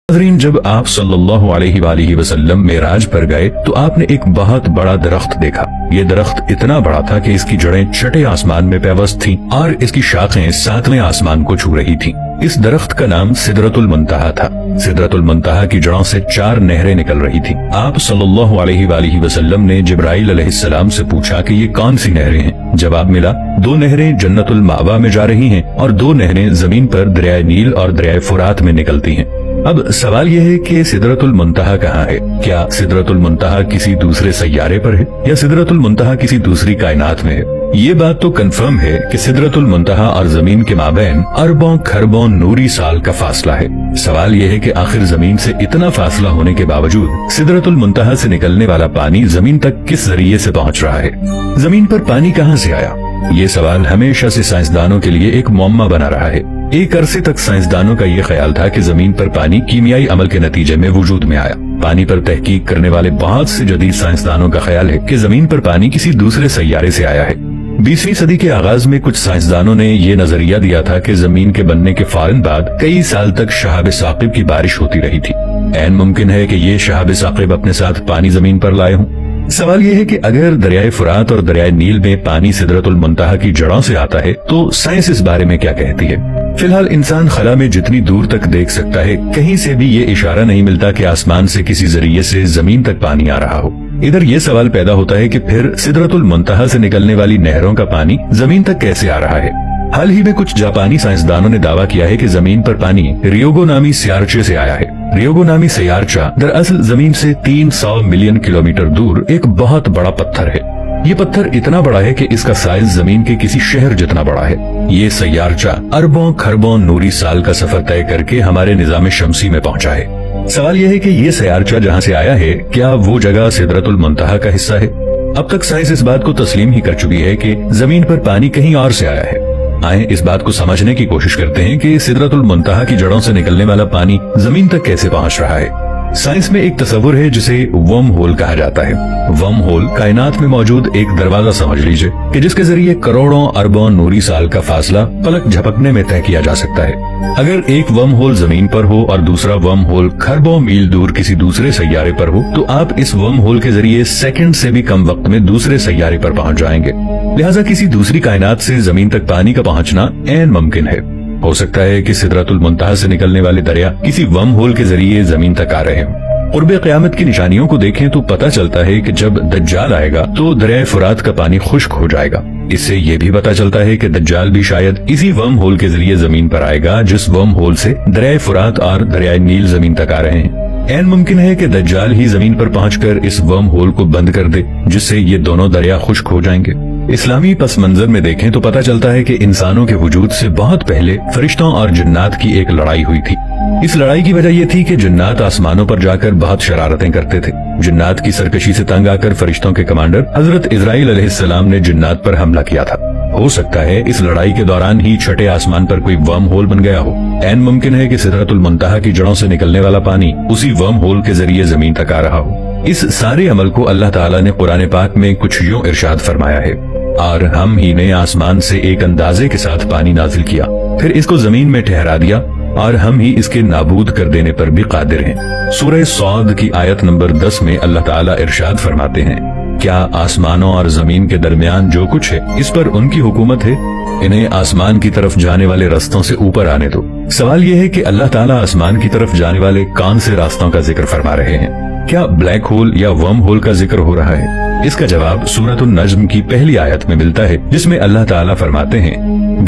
ناظرین، جب آپ صلی اللہ علیہ وآلہ وسلم معراج پر گئے تو آپ نے ایک بہت بڑا درخت دیکھا۔ یہ درخت اتنا بڑا تھا کہ اس کی جڑیں چھٹے آسمان میں پیوست تھیں اور اس کی شاخیں ساتویں آسمان کو چھو رہی تھیں۔ اس درخت کا نام سدرۃ المنتہا تھا۔ سدرۃ المنتہا کی جڑوں سے 4 نہریں نکل رہی تھیں۔ آپ صلی اللہ علیہ وآلہ وسلم نے جبرائیل علیہ السلام سے پوچھا کہ یہ کون سی نہریں ہیں؟ جواب ملا، 2 نہریں جنت المأوا میں جا رہی ہیں اور 2 نہریں زمین پر دریائے نیل اور دریائے فرات میں نکلتی ہیں۔ اب سوال یہ ہے کہ سدرۃ المنتہا کہاں ہے؟ کیا سدرۃ المنتہا کسی دوسرے سیارے پر ہے یا سدرۃ المنتہا کسی دوسری کائنات میں ہے؟ یہ بات تو کنفرم ہے کہ سدرۃ المنتہا اور زمین کے مابین اربوں کھربوں نوری سال کا فاصلہ ہے۔ سوال یہ ہے کہ آخر زمین سے اتنا فاصلہ ہونے کے باوجود سدرۃ المنتہا سے نکلنے والا پانی زمین تک کس ذریعے سے پہنچ رہا ہے؟ زمین پر پانی کہاں سے آیا؟ یہ سوال ہمیشہ سے سائنسدانوں کے لیے ایک معمہ بنا رہا ہے۔ ایک عرصے تک سائنسدانوں کا یہ خیال تھا کہ زمین پر پانی کیمیائی عمل کے نتیجے میں وجود میں آیا۔ پانی پر تحقیق کرنے والے بہت سے جدید سائنسدانوں کا خیال ہے کہ زمین پر پانی کسی دوسرے سیارے سے آیا ہے۔ 20ویں صدی کے آغاز میں کچھ سائنسدانوں نے یہ نظریہ دیا تھا کہ زمین کے بننے کے فوراً بعد کئی سال تک شہاب ثاقب کی بارش ہوتی رہی تھی۔ عین ممکن ہے کہ یہ شہاب ثاقب اپنے ساتھ پانی زمین پر لائے ہوں۔ سوال یہ ہے کہ اگر دریائے فرات اور دریائے نیل میں پانی سدرۃ المنتہا کی جڑوں سے آتا ہے تو سائنس اس بارے میں کیا کہتی ہے؟ فی الحال انسان خلا میں جتنی دور تک دیکھ سکتا ہے کہیں سے بھی یہ اشارہ نہیں ملتا کہ آسمان سے کسی ذریعے سے زمین تک پانی آ رہا ہو۔ ادھر یہ سوال پیدا ہوتا ہے کہ پھر سدرۃ المنتہا سے نکلنے والی نہروں کا پانی زمین تک کیسے آ رہا ہے؟ حال ہی میں کچھ جاپانی سائنسدانوں نے دعویٰ کیا ہے کہ زمین پر پانی ریوگو نامی سیارچے سے آیا ہے۔ ریوگو نامی سیارچہ دراصل زمین سے 300 ملین کلومیٹر دور ایک بہت بڑا پتھر ہے۔ یہ پتھر اتنا بڑا ہے کہ اس کا سائز زمین کے کسی شہر جتنا بڑا ہے۔ یہ سیارچہ اربوں کھربوں نوری سال کا سفر طے کر کے ہمارے نظام شمسی میں پہنچا ہے۔ سوال یہ ہے کہ یہ سیارچہ جہاں سے آیا ہے کیا وہ جگہ سدرۃ المنتہا کا حصہ ہے؟ اب تک سائنس اس بات کو تسلیم ہی کر چکی ہے کہ زمین پر پانی کہیں اور سے آیا ہے۔ آئیں اس بات کو سمجھنے کی کوشش کرتے ہیں کہ سدرۃ المنتہا کی جڑوں سے نکلنے والا پانی زمین تک کیسے پہنچ رہا ہے۔ سائنس میں ایک تصور ہے جسے ورم ہول کہا جاتا ہے۔ ورم ہول کائنات میں موجود ایک دروازہ سمجھ لیجئے کہ جس کے ذریعے کروڑوں اربوں نوری سال کا فاصلہ پلک جھپکنے میں طے کیا جا سکتا ہے۔ اگر ایک ورم ہول زمین پر ہو اور دوسرا ورم ہول کھربوں میل دور کسی دوسرے سیارے پر ہو تو آپ اس ورم ہول کے ذریعے سیکنڈ سے بھی کم وقت میں دوسرے سیارے پر پہنچ جائیں گے۔ لہٰذا کسی دوسری کائنات سے زمین تک پانی کا پہنچنا عین ممکن ہے۔ ہو سکتا ہے کہ سدرۃ المنتہا سے نکلنے والے دریا کسی ورم ہول کے ذریعے زمین تک آ رہے ہوں۔ قرب قیامت کی نشانیوں کو دیکھیں تو پتہ چلتا ہے کہ جب دجال آئے گا تو دریائے فرات کا پانی خشک ہو جائے گا۔ اس سے یہ بھی پتہ چلتا ہے کہ دجال بھی شاید اسی ورم ہول کے ذریعے زمین پر آئے گا جس ورم ہول سے دریائے فرات اور دریائے نیل زمین تک آ رہے ہیں۔ عین ممکن ہے کہ دجال ہی زمین پر پہنچ کر اس ورم ہول کو بند کر دے جس سے یہ دونوں دریا خشک ہو جائیں گے۔ اسلامی پس منظر میں دیکھیں تو پتہ چلتا ہے کہ انسانوں کے وجود سے بہت پہلے فرشتوں اور جنات کی ایک لڑائی ہوئی تھی۔ اس لڑائی کی وجہ یہ تھی کہ جنات آسمانوں پر جا کر بہت شرارتیں کرتے تھے۔ جنات کی سرکشی سے تنگ آ کر فرشتوں کے کمانڈر حضرت اسرائیل علیہ السلام نے جنات پر حملہ کیا تھا۔ ہو سکتا ہے اس لڑائی کے دوران ہی چھٹے آسمان پر کوئی ورم ہول بن گیا ہو۔ عین ممکن ہے کہ سدرۃ المنتہا کی جڑوں سے نکلنے والا پانی اسی ورم ہول کے ذریعے زمین تک آ رہا ہو۔ اس سارے عمل کو اللہ تعالیٰ نے قرآن پاک میں کچھ یوں ارشاد فرمایا ہے، اور ہم ہی نے آسمان سے ایک اندازے کے ساتھ پانی نازل کیا، پھر اس کو زمین میں ٹھہرا دیا، اور ہم ہی اس کے نابود کر دینے پر بھی قادر ہیں۔ سورہ صاد کی آیت نمبر 10 میں اللہ تعالیٰ ارشاد فرماتے ہیں، کیا آسمانوں اور زمین کے درمیان جو کچھ ہے اس پر ان کی حکومت ہے؟ انہیں آسمان کی طرف جانے والے رستوں سے اوپر آنے دو۔ سوال یہ ہے کہ اللہ تعالیٰ آسمان کی طرف جانے والے کون سے راستوں کا ذکر فرما رہے ہیں؟ کیا بلیک ہول یا ورم ہول کا ذکر ہو رہا ہے؟ اس کا جواب سورۃ النجم کی پہلی آیت میں ملتا ہے جس میں اللہ تعالیٰ فرماتے ہیں،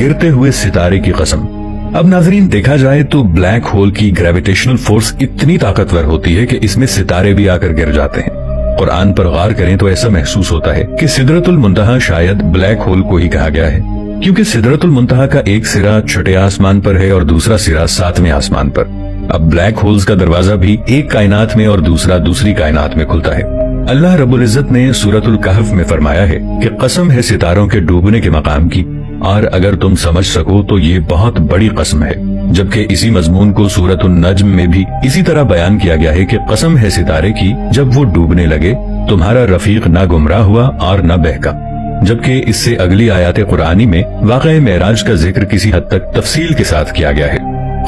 گرتے ہوئے ستارے کی قسم۔ اب ناظرین دیکھا جائے تو بلیک ہول کی گریویٹیشنل فورس اتنی طاقتور ہوتی ہے کہ اس میں ستارے بھی آ کر گر جاتے ہیں۔ قرآن پر غور کریں تو ایسا محسوس ہوتا ہے کہ سدرۃ المنتہا شاید بلیک ہول کو ہی کہا گیا ہے، کیونکہ سدرۃ المنتہا کا ایک سرا چھٹے آسمان پر ہے اور دوسرا سرا 7ویں آسمان پر۔ اب بلیک ہولز کا دروازہ بھی ایک کائنات میں اور دوسرا دوسری کائنات میں کھلتا ہے۔ اللہ رب العزت نے سورۃ الکہف میں فرمایا ہے کہ قسم ہے ستاروں کے ڈوبنے کے مقام کی، اور اگر تم سمجھ سکو تو یہ بہت بڑی قسم ہے۔ جبکہ اسی مضمون کو سورۃ النجم میں بھی اسی طرح بیان کیا گیا ہے کہ قسم ہے ستارے کی، جب وہ ڈوبنے لگے تمہارا رفیق نہ گمراہ ہوا اور نہ بہکا۔ جبکہ اس سے اگلی آیات قرآنی میں واقعہ معراج کا ذکر کسی حد تک تفصیل کے ساتھ کیا گیا ہے۔